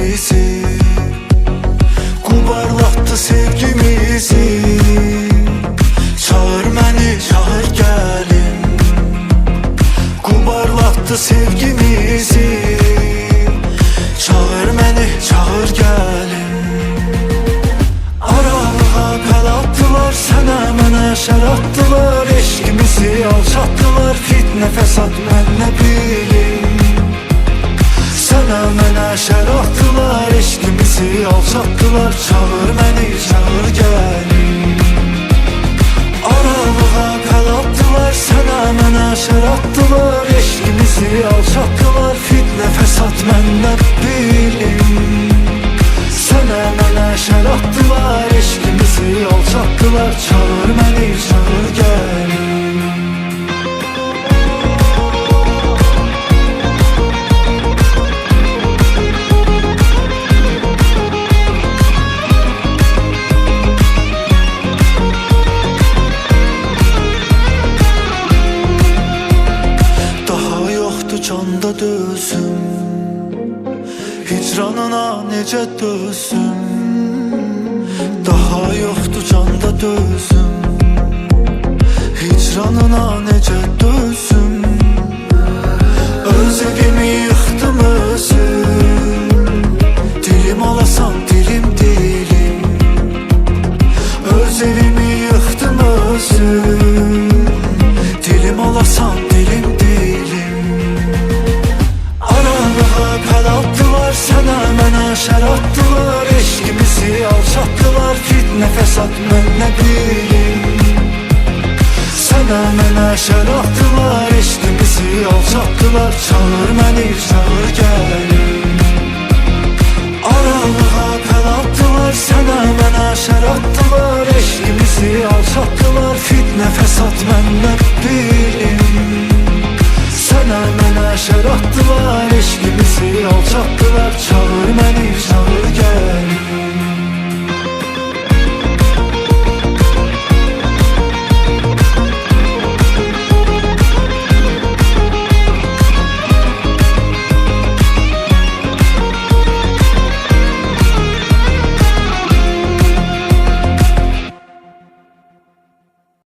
eşkimizi, kubarlattı sevgimizi. Çağır məni, çağır gəlin, kubarlattı sevgimizi. Çağır məni, çağır gəlin. Aralığa pəl attılar, sənə mənə şər attılar. Eşkimizi alçattılar, fitnə fəsad mən nə bilim. Sənə mənə şər attılar, eşkimizi alçattılar. Çağır məni, çağır gəlin. Aralığa pəl attılar, sənə mənə şər attılar. Eşkimizi alçattılar, fitnə fəsad mən nə bilim. Sənə mənə şər attılar, eşkimizi alçattılar. Çağır məni, çağır gəlin. Canda dözüm, hicranına necə dözüm. Daha yoxdur canda dözüm, hicranına necə dözüm. Öz evimi yıxdım özüm, dilim alasan dilim dilim. Öz evimi yıxdım özüm, dilim alasan dilim dilim. Pəl attılar, sənə mənə şər attılar. Eşkimizi alçattılar, fitnə fəsad mən nə bilim. Sənə mənə şər attılar, eşkimizi alçattılar. Çağır məni, çağır gəl.